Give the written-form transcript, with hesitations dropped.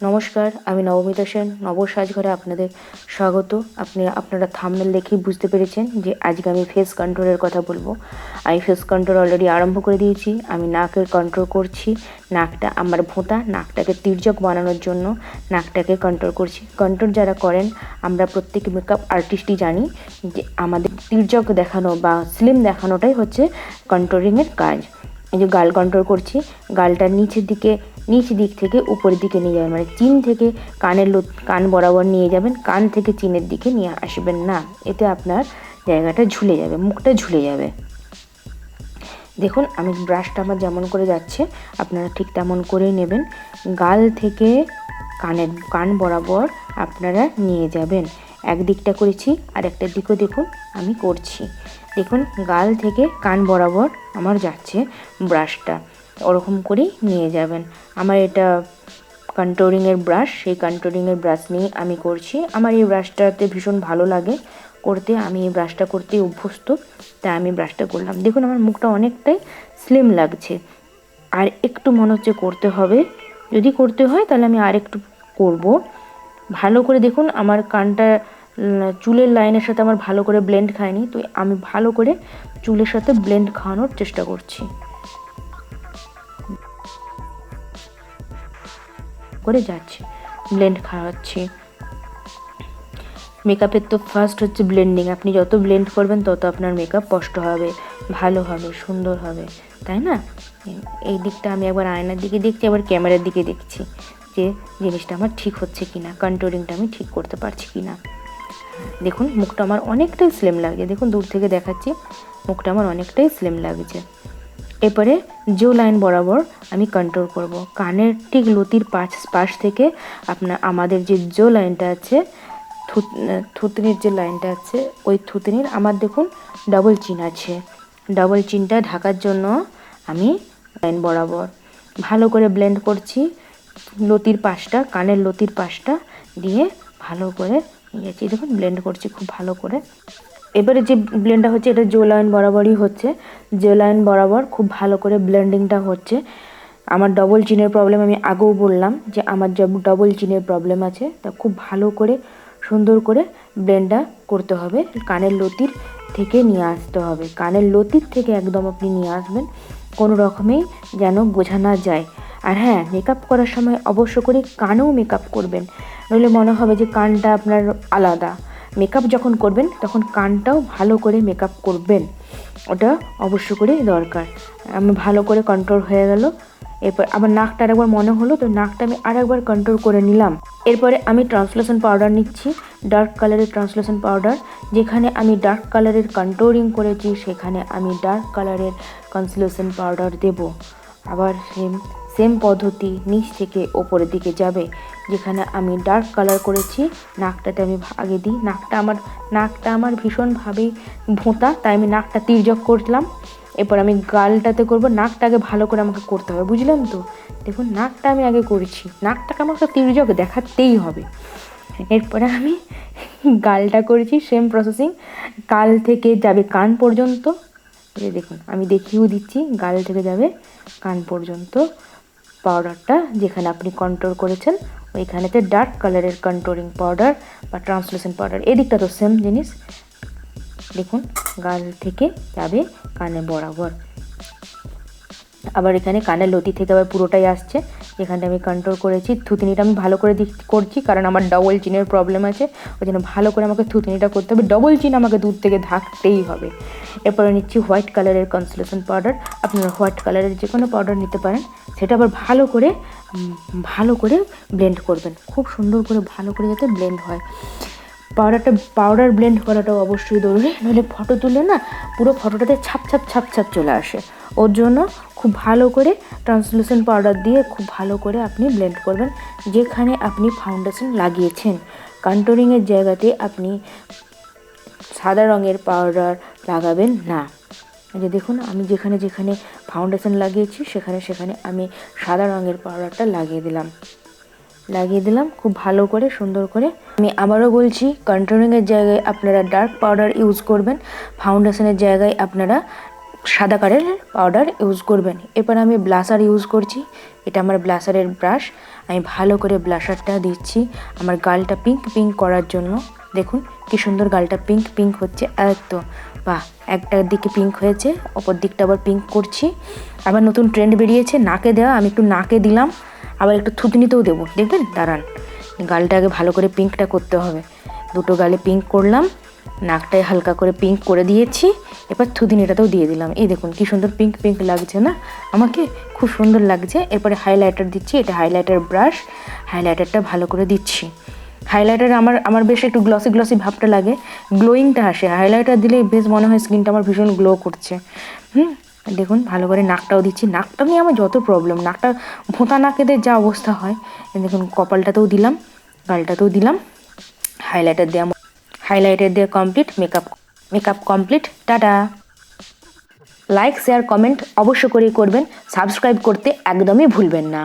নমস্কার, আমি নবমিতা সেন। নবর সাজঘরে আপনাদের স্বাগত। আপনারা থাম্বনেল দেখেই বুঝতে পেরেছেন যে আজকে আমি ফেস কন্ট্রোলের কথা বলবো। আমি ফেস কন্ট্রোল অলরেডি আরম্ভ করে দিয়েছি। আমি নাকের কন্ট্রোল করছি। নাকটা আমার ভোঁতা, নাকটাকে তির্যক বানানোর জন্য নাকটাকে কন্ট্রোল করছি। কন্ট্রোল যারা করেন, আমরা প্রত্যেক মেকআপ আর্টিস্টই জানি যে আমাদের তির্যক দেখানো বা স্লিম দেখানোটাই হচ্ছে কন্ট্রোলিংয়ের কাজ। এই যে গাল কন্ট্রোল করছি, গালটার নিচ দিক থেকে উপরের দিকে নিয়ে যাবেন, মানে চিন থেকে কান বরাবর নিয়ে যাবেন, কান থেকে চিনের দিকে নিয়ে আসবেন না। এতে আপনার জায়গাটা ঝুলে যাবে, মুখটা ঝুলে যাবে। দেখুন আমি ব্রাশটা আমার যেমন করে যাচ্ছে আপনারা ঠিক তেমন করেই নেবেন। গাল থেকে কান বরাবর আপনারা নিয়ে যাবেন। একদিকটা করেছি, আর একটা দিকও দেখুন আমি করছি। দেখুন গাল থেকে কান বরাবর আমার যাচ্ছে ব্রাশটা, ওরকম করেই নিয়ে যাবেন। আমার এটা কন্ট্রোলিংয়ের ব্রাশ, সেই কন্ট্রোলিংয়ের ব্রাশ নিয়ে আমি করছি। আমার এই ব্রাশটাতে ভীষণ ভালো লাগে করতে, আমি এই ব্রাশটা করতেই অভ্যস্ত, তাই আমি ব্রাশটা করলাম। দেখুন আমার মুখটা অনেকটাই স্লিম লাগছে। আর একটু মনে হচ্ছে করতে হবে, যদি করতে হয় তাহলে আমি আর একটু করবো। ভালো করে দেখুন আমার কানটা চুলের লাইনের সাথে আমার ভালো করে ব্লেন্ড খায়নি, তো আমি ভালো করে চুলের সাথে ব্লেন্ড খাওয়ানোর চেষ্টা করছি, করে যাচ্ছি, ব্লেন্ড খাওয়াচ্ছি। মেকআপের তো ফার্স্ট হচ্ছে ব্লেন্ডিং। আপনি যত ব্লেন্ড করবেন তত আপনার মেকআপ স্পষ্ট হবে, ভালো হবে, সুন্দর হবে, তাই না? এই দিকটা আমি একবার আয়নার দিকে দেখছি, আবার ক্যামেরার দিকে দেখছি যে জিনিসটা আমার ঠিক হচ্ছে কিনা, কন্ট্রোলিংটা আমি ঠিক করতে পারছি কিনা। দেখুন মুখটা আমার অনেকটাই স্লিম লাগছে, দেখুন দূর থেকে দেখাচ্ছি, মুখটা আমার অনেকটাই স্লিম লাগছে। এরপরে জো লাইন বরাবর আমি কন্ট্রোল করব। কানের ঠিক লতির পাশ থেকে আমাদের যে জো লাইনটা আছে, থুতনির যে লাইনটা আছে, ওই থুতনির আমার দেখুন ডাবল চিন আছে। ডাবল চিনটা ঢাকার জন্য আমি লাইন বরাবর ভালো করে ব্লেন্ড করছি। লতির পাশটা, কানের লতির পাশটা দিয়ে ভালো করে নিয়েছি, দেখুন ব্লেন্ড করছি খুব ভালো করে। এবারে যে ব্লেন্ডটা হচ্ছে এটা জো লাইন বরাবরই হচ্ছে, জো লাইন বরাবর খুব ভালো করে ব্লেন্ডিংটা হচ্ছে। আমার ডবল চিনের প্রবলেম আমি আগেও বললাম যে আমার ডবল চিনের প্রবলেম আছে, তা খুব ভালো করে সুন্দর করে ব্লেন্ডটা করতে হবে। কানের লতির থেকে নিয়ে আসতে হবে, কানের লতির থেকে একদম আপনি নিয়ে আসবেন, কোনো রকমেই যেন বোঝা না যায়। আর হ্যাঁ, মেকআপ করার সময় অবশ্য করে কানেও মেকআপ করবেন, নইলে মনে হবে যে কানটা আপনার আলাদা। মেকআপ যখন করবেন তখন কানটাও ভালো করে মেকআপ করবেন, ওটা অবশ্য করে দরকার। আমি ভালো করে কন্ট্রোল হয়ে গেল। এরপর আবার নাকটা আরেকবার মনে হলো, তো নাকটা আমি আরেকবার কন্ট্রোল করে নিলাম। এরপরে আমি ট্রান্সলুসেন্ট পাউডার নিচ্ছি, ডার্ক কালারের ট্রান্সলুসেন্ট পাউডার। যেখানে আমি ডার্ক কালারের কন্ট্রোলিং করেছি সেখানে আমি ডার্ক কালারের ট্রান্সলুসেন্ট পাউডার দেব। আবার সেম পদ্ধতি নিচ থেকে ওপরের দিকে যাবে। যেখানে আমি ডার্ক কালার করেছি নাকটাতে আমি আগে দিই। নাকটা আমার ভীষণভাবেই ভোঁতা, তাই আমি নাকটা তির্যক করলাম। এরপর আমি গালটাতে করব। নাকটা আগে ভালো করে আমাকে করতে হবে, বুঝলেন তো? দেখুন নাকটা আমি আগে করছি, নাকটাকে আমাকে তির্যক দেখাতেই হবে। এরপরে আমি গালটা করেছি, সেম প্রসেসিং। গাল থেকে যাবে কান পর্যন্ত, এই দেখুন আমি দেখিয়েও দিচ্ছি, গাল থেকে যাবে কান পর্যন্ত পাউডারটা যেখানে আপনি কন্ট্রোল করেছেন ওইখানেতে ডার্ক কালারের কন্ট্রোলিং পাউডার বা ট্রান্সলুসেন্ট পাউডার। এদিকটা তো সেম জিনিস, দেখুন গাল থেকে যাবে কানে বরাবর। আবার এখানে কানের লতি থেকে আবার পুরোটাই আসছে, যেখানটা আমি কন্ট্রোল করেছি। থুতনিটা আমি ভালো করে করছি, কারণ আমার ডবল চিনের প্রবলেম আছে, ওই জন্য ভালো করে আমাকে থুতনিটা করতে হবে। ডবল চিন আমাকে দূর থেকে ঢাকতেই হবে। এরপরে নিচ্ছি হোয়াইট কালারের কনসিলেশন পাউডার। আপনারা হোয়াইট কালারের যে কোনো পাউডার নিতে পারেন। সেটা আবার ভালো করে ব্লেন্ড করবেন, খুব সুন্দর করে ভালো করে যাতে ব্লেন্ড হয়। পাউডার ব্লেন্ড করাটাও অবশ্যই জরুরি, নইলে ফটো তুলে না পুরো ফটোটাতে ছাপ ছাপ চলে আসে। ওর জন্য খুব ভালো করে ট্রান্সলুসেন্ট পাউডার দিয়ে খুব ভালো করে আপনি ব্লেন্ড করবেন। যেখানে আপনি ফাউন্ডেশন লাগিয়েছেন কন্ট্রোলিংয়ের জায়গাতে আপনি সাদা রঙের পাউডার লাগাবেন না। যে দেখুন আমি যেখানে ফাউন্ডেশন লাগিয়েছি সেখানে আমি সাদা রঙের পাউডারটা লাগিয়ে দিলাম খুব ভালো করে সুন্দর করে। আমি আবারও বলছি, কন্ট্রোলিংয়ের জায়গায় আপনারা ডার্ক পাউডার ইউজ করবেন, ফাউন্ডেশনের জায়গায় আপনারা সাদা কালারের পাউডার ইউজ করবেন। এরপর আমি ব্লাশার ইউজ করছি, এটা আমার ব্লাশারের ব্রাশ। আমি ভালো করে ব্লাশারটা দিচ্ছি আমার গালটা পিঙ্ক পিঙ্ক করার জন্য। দেখুন কি সুন্দর গালটা পিঙ্ক পিঙ্ক হচ্ছে। তো বাহ, একটা দিকে পিঙ্ক হয়েছে, অপর দিকটা আবার পিঙ্ক করছি। আবার নতুন ট্রেন্ড বেরিয়েছে নাকে দেওয়া, আমি একটু নাকে দিলাম, আবার একটু থুতনিতেও দেবো। দেখবেন, দাঁড়ান, গালটাকে ভালো করে পিঙ্কটা করতে হবে। দুটো গালে পিঙ্ক করলাম, নাকটায় হালকা করে পিঙ্ক করে দিয়েছি, এবার থুতনিটাতেও দিয়ে দিলাম। এই দেখুন কি সুন্দর পিঙ্ক পিঙ্ক লাগছে না, আমাকে খুব সুন্দর লাগছে। এরপরে হাইলাইটার দিচ্ছি, এটা হাইলাইটার ব্রাশ, হাইলাইটারটা ভালো করে দিচ্ছি। হাইলাইটার আমার বেশ একটু গ্লসি গ্লসি ভাবটা লাগে, গ্লোয়িংটা আসে। হাইলাইটার দিলে বেশ মনে হয় স্কিনটা আমার ভীষণ গ্লো করছে। দেখুন ভালো করে নাকটাও দিচ্ছি। নাকটা নিয়ে আমার যত প্রবলেম, নাকটা ভোঁতা নাকেদের যা অবস্থা হয়। দেখুন কপালটাতেও দিলাম, গালটাতেও দিলাম। হাইলাইটার দেওয়া complete, makeup complete. Tata. Like share comment অবশ্য করেই করবেন, সাবস্ক্রাইব করতে একদমই ভুলবেন না।